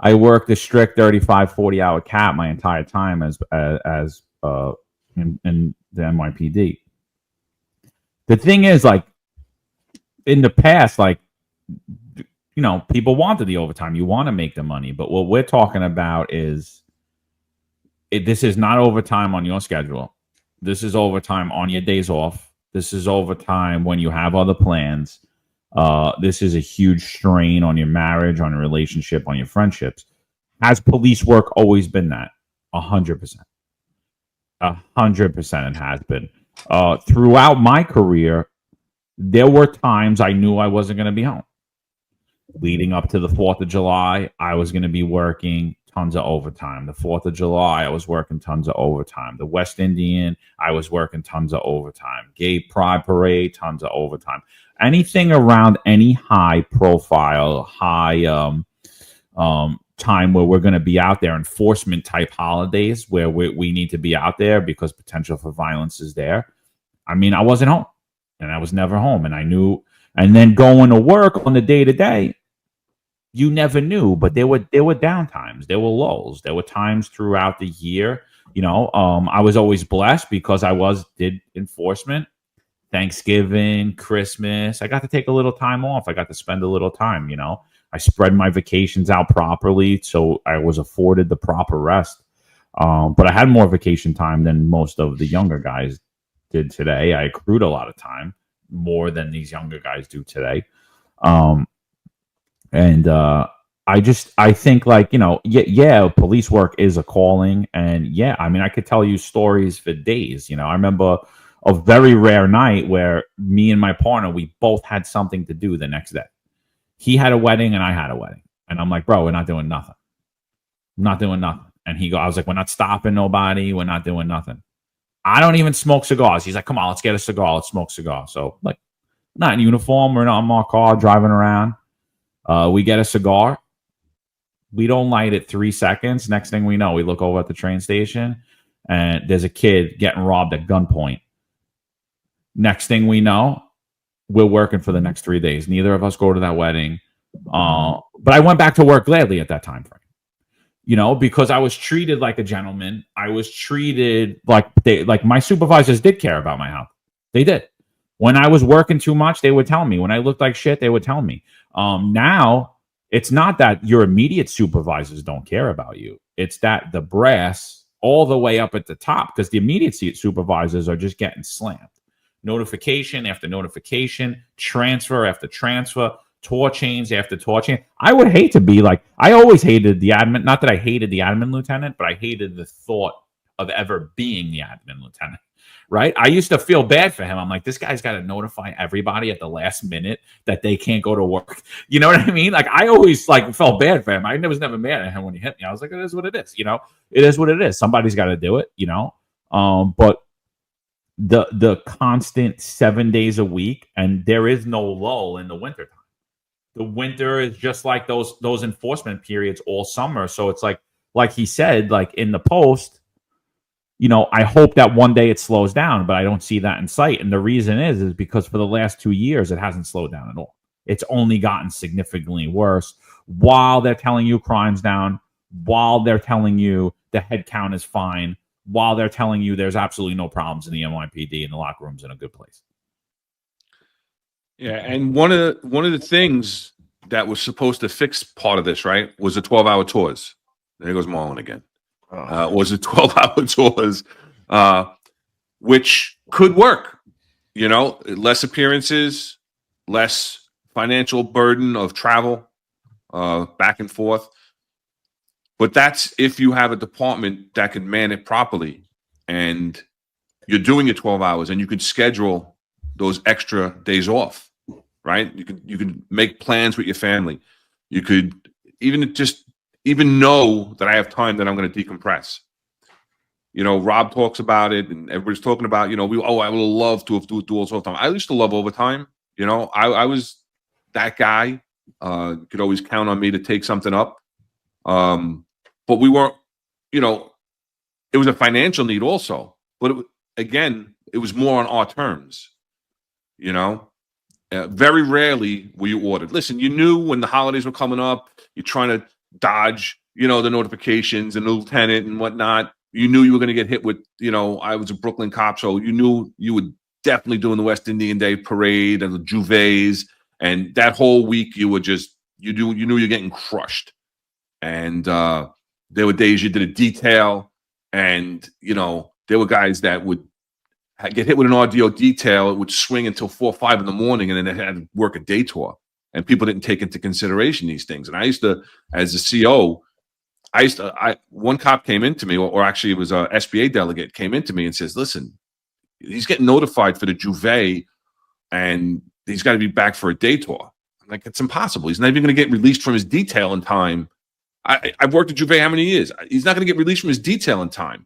I worked a strict 35, 40-hour cap my entire time as in the NYPD. The thing is, like, in the past, like, people wanted the overtime. You want to make the money, but what we're talking about is this is not overtime on your schedule. This is overtime on your days off. This is overtime when you have other plans. This is a huge strain on your marriage, on your relationship, on your friendships. Has police work always been that? 100%. 100% it has been. Throughout my career, there were times I knew I wasn't going to be home. Leading up to the 4th of July, I was going to be working tons of overtime. The 4th of July, I was working tons of overtime. The West Indian, I was working tons of overtime. Gay Pride Parade, tons of overtime. Anything around any high profile, high time where we're going to be out there, enforcement type holidays where we need to be out there because potential for violence is there. I mean, I wasn't home, and I was never home, and I knew. And then going to work on the day to day, you never knew, but there were downtimes, there were lulls, there were times throughout the year. I was always blessed because I did enforcement. Thanksgiving, Christmas, I got to take a little time off. I got to spend a little time. I spread my vacations out properly, so I was afforded the proper rest. But I had more vacation time than most of the younger guys did today. I accrued a lot of time, more than these younger guys do today. I think, like, police work is a calling. And yeah, I mean, I could tell you stories for days. I remember a very rare night where me and my partner, we both had something to do the next day. He had a wedding and I had a wedding. And I'm like, bro, we're not doing nothing. I'm not doing nothing. And I was like, we're not stopping nobody. We're not doing nothing. I don't even smoke cigars. He's like, come on, let's get a cigar. Let's smoke cigars. So, like, not in uniform. We're not in my car driving around. We get a cigar. We don't light it 3 seconds. Next thing we know, we look over at the train station and there's a kid getting robbed at gunpoint. Next thing we know, we're working for the next 3 days. Neither of us go to that wedding. But I went back to work gladly at that time frame, because I was treated like a gentleman. I was treated like my supervisors did care about my health. They did. When I was working too much, they would tell me. When I looked like shit, they would tell me. Now, it's not that your immediate supervisors don't care about you. It's that the brass all the way up at the top, because the immediate supervisors are just getting slammed. Notification after notification, transfer after transfer, tour chains after tour chain. I would hate to be like, I always hated the admin. Not that I hated the admin lieutenant, but I hated the thought of ever being the admin lieutenant. Right? I used to feel bad for him. I'm like, this guy's got to notify everybody at the last minute that they can't go to work. You know what I mean? Like, I always felt bad for him. I was never mad at him when he hit me. I was like, it is what it is. It is what it is. Somebody's got to do it. But the constant 7 days a week, and there is no lull in the winter time. The winter is just like those enforcement periods all summer. So it's like he said, like in the post, I hope that one day it slows down, but I don't see that in sight. And the reason is because for the last 2 years, it hasn't slowed down at all. It's only gotten significantly worse while they're telling you crime's down, while they're telling you the head count is fine, while they're telling you there's absolutely no problems in the NYPD and the locker room's in a good place. Yeah, and one of the things that was supposed to fix part of this, right, was the 12-hour tours. There goes Marlon again. Was it 12-hour tours, which could work, less appearances, less financial burden of travel back and forth. But that's if you have a department that can man it properly and you're doing your 12 hours and you can schedule those extra days off, right? You can make plans with your family. You could even know that I have time that I'm going to decompress. Rob talks about it, and everybody's talking about, I would love to do overtime. I used to love overtime. I was that guy. Could always count on me to take something up. But we weren't, it was a financial need also. But it was more on our terms. Very rarely were you ordered. Listen, you knew when the holidays were coming up, you're trying to dodge, the notifications and the lieutenant and whatnot. You knew you were going to get hit with, I was a Brooklyn cop, so you knew you would definitely doing the West Indian Day parade and the Juvets, and that whole week you knew you're getting crushed. And there were days you did a detail, and there were guys that would get hit with an RDO detail. It would swing until 4 or 5 in the morning, and then they had to work a day tour. And people didn't take into consideration these things. And I used to, as a CO, one cop came into me, or actually it was a SBA delegate came into me and says, "Listen, he's getting notified for the Juve, and he's got to be back for a day tour." I'm like, it's impossible. He's not even going to get released from his detail in time. I've worked at Juve how many years? He's not going to get released from his detail in time.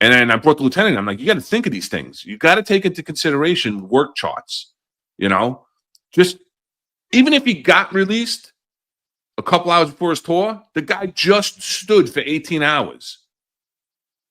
And then I brought the lieutenant. I'm like, you got to think of these things. You got to take into consideration work charts. Just even if he got released a couple hours before his tour, the guy just stood for 18 hours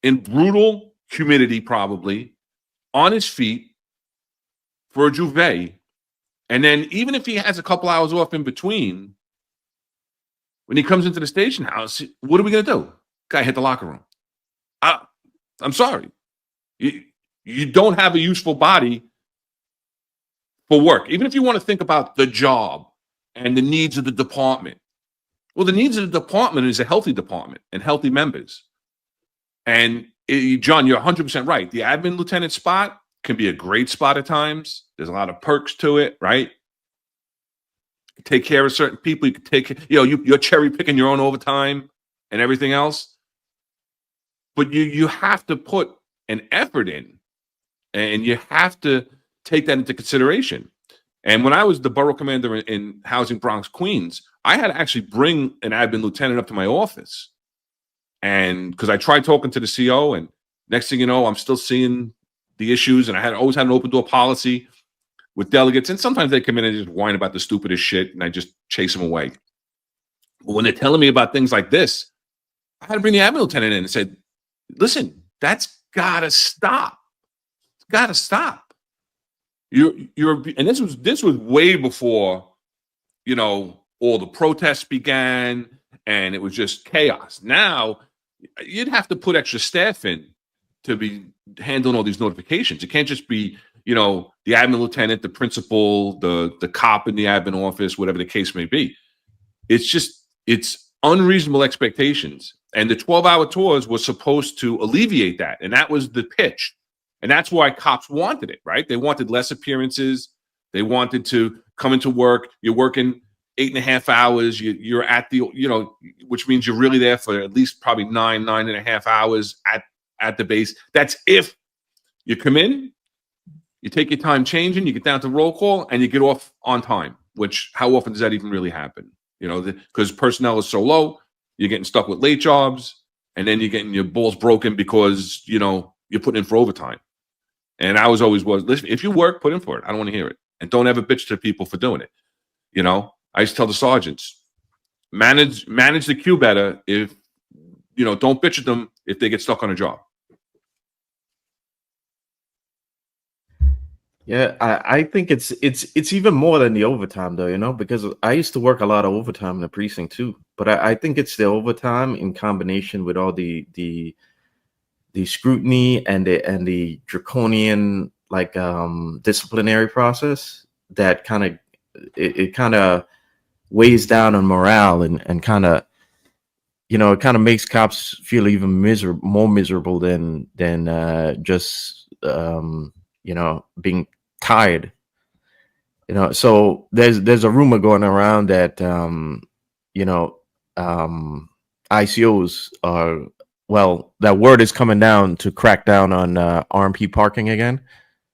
in brutal humidity, probably on his feet for a Juve. And then even if he has a couple hours off in between, when he comes into the station house, what are we going to do? Guy hit the locker room. I'm sorry. You don't have a useful body for work. Even if you want to think about the job and the needs of the department. Well, the needs of the department is a healthy department and healthy members. And John, you're 100% right. The admin lieutenant spot can be a great spot at times. There's a lot of perks to it, right? You take care of certain people. You can take, you're cherry picking your own overtime and everything else. But you have to put an effort in, and you have to take that into consideration. And when I was the borough commander in Housing Bronx, Queens, I had to actually bring an admin lieutenant up to my office. And because I tried talking to the CO, and next thing you know, I'm still seeing the issues. And I always had an open door policy with delegates. And sometimes they come in and just whine about the stupidest shit, and I just chase them away. But when they're telling me about things like this, I had to bring the admin lieutenant in and said, listen, that's gotta stop. It's gotta stop. And this was way before, all the protests began, and it was just chaos. Now you'd have to put extra staff in to be handling all these notifications. It can't just be, the admin lieutenant, the principal, the cop in the admin office, whatever the case may be. It's unreasonable expectations. And the 12-hour tours were supposed to alleviate that. And that was the pitch. And that's why cops wanted it, right? They wanted less appearances. They wanted to come into work. You're working 8.5 hours. You're at the, which means you're really there for at least probably 9.5 hours at the base. That's if you come in, you take your time changing, you get down to roll call, and you get off on time, which how often does that even really happen? Because personnel is so low. You're getting stuck with late jobs, and then you're getting your balls broken because, you're putting in for overtime. And I listen, if you work, put in for it. I don't want to hear it. And don't ever bitch to people for doing it. I used to tell the sergeants, manage the queue better if, don't bitch at them if they get stuck on a job. Yeah, I think it's even more than the overtime, though, because I used to work a lot of overtime in the precinct too. But I think it's the overtime in combination with all the scrutiny and the draconian disciplinary process that kind of weighs down on morale and kind of it kind of makes cops feel even more miserable than just being tired. So there's a rumor going around that ICOs are, that word is coming down to crack down on RMP parking again.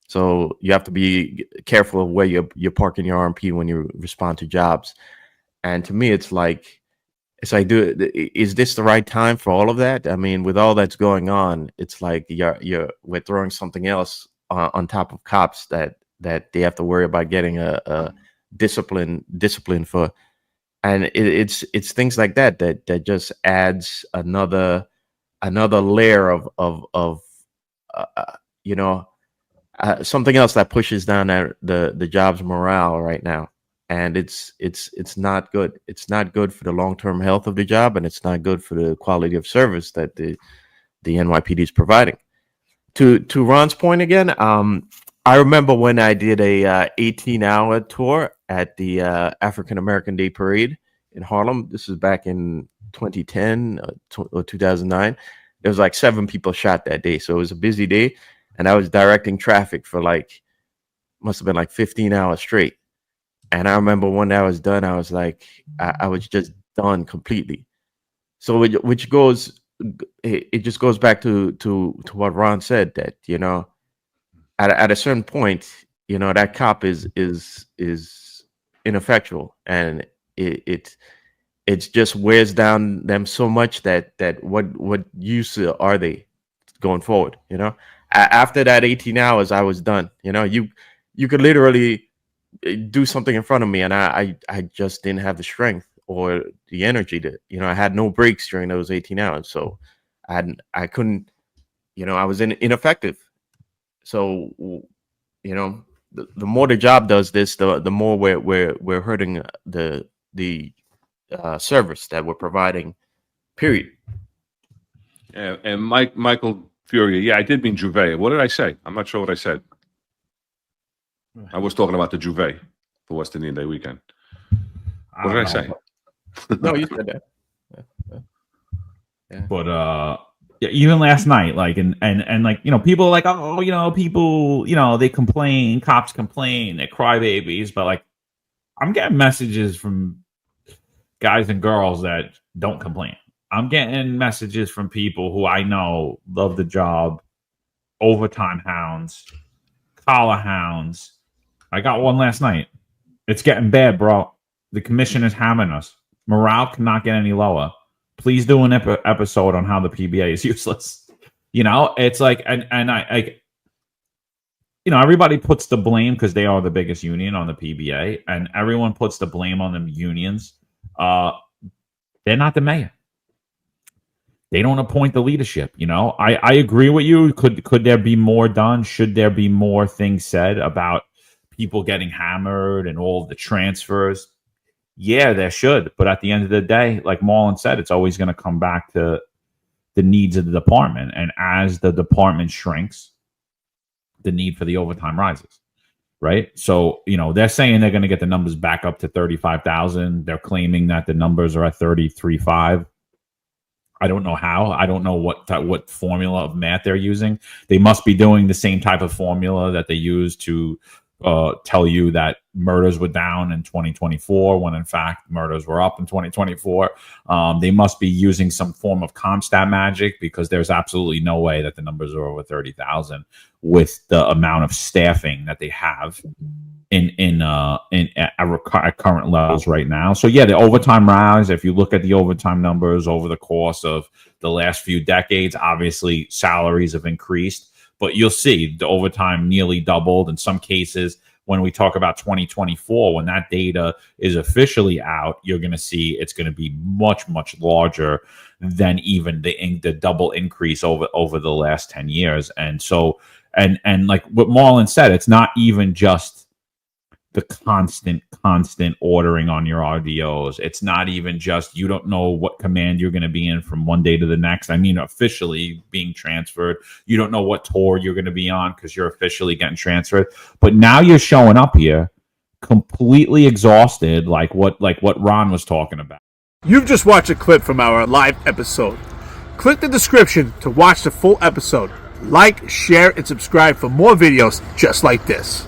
So you have to be careful of where you're parking your RMP when you respond to jobs. And to me, it's like, is this the right time for all of that? I mean, with all that's going on, it's like we're throwing something else on top of cops that they have to worry about getting a discipline for. And it's things like that just adds another layer of something else that pushes down the job's morale right now. and it's not good. It's not good for the long-term health of the job, and it's not good for the quality of service that the NYPD is providing. To Ron's point again, I remember when I did a 18-hour tour at the African American Day Parade in Harlem. This was back in 2010 or 2009. There was like 7 people shot that day, so it was a busy day, and I was directing traffic for must have been like 15 hours straight. And I remember when I was done, I was like, I was just done completely. So it just goes back to what Ron said, that at a certain point, that cop is ineffectual, and it just wears down them so much that what use are they going forward? After that 18 hours, I was done. You could literally do something in front of me, and I just didn't have the strength or the energy to, I had no breaks during those 18 hours. So I couldn't, I was ineffective. So, the more the job does this, the more we're hurting the service that we're providing, period. And Michael Furia, yeah, I did mean Juve. What did I say? I'm not sure what I said. I was talking about the Juve for West Indian Day weekend. What did I say? No, you said that. Yeah. But yeah, even last night, and people are like, oh, people, they complain, cops complain, they're crybabies, but I'm getting messages from guys and girls that don't complain. I'm getting messages from people who I know love the job, overtime hounds, collar hounds. I got one last night. It's getting bad, bro. The commission is hammering us. Morale cannot get any lower. Please do an episode on how the PBA is useless. It's like, and everybody puts the blame, because they are the biggest union, on the PBA, and everyone puts the blame on the unions. They're not the mayor. They don't appoint the leadership. I agree with you. Could there be more done? Should there be more things said about people getting hammered and all the transfers? Yeah, there should. But at the end of the day, like Marlon said, it's always going to come back to the needs of the department. And as the department shrinks, the need for the overtime rises, right? So, they're saying they're going to get the numbers back up to 35,000. They're claiming that the numbers are at 33.5. I don't know how. I don't know what formula of math they're using. They must be doing the same type of formula that they use to tell you that murders were down in 2024 when in fact murders were up in 2024. They must be using some form of CompStat magic, because there's absolutely no way that the numbers are over 30,000 with the amount of staffing that they have at current levels right now. So yeah, the overtime rise, if you look at the overtime numbers over the course of the last few decades, obviously salaries have increased. But you'll see the overtime nearly doubled in some cases. When we talk about 2024, when that data is officially out, you're going to see it's going to be much, much larger than even the double increase over the last 10 years. And so, and like what Marlon said, it's not even just the constant ordering on your RDOs. It's not even just, you don't know what command you're going to be in from one day to the next. I mean, officially being transferred. You don't know what tour you're going to be on because you're officially getting transferred. But now you're showing up here completely exhausted, like what Ron was talking about. You've just watched a clip from our live episode. Click the description to watch the full episode. Like, share, and subscribe for more videos just like this.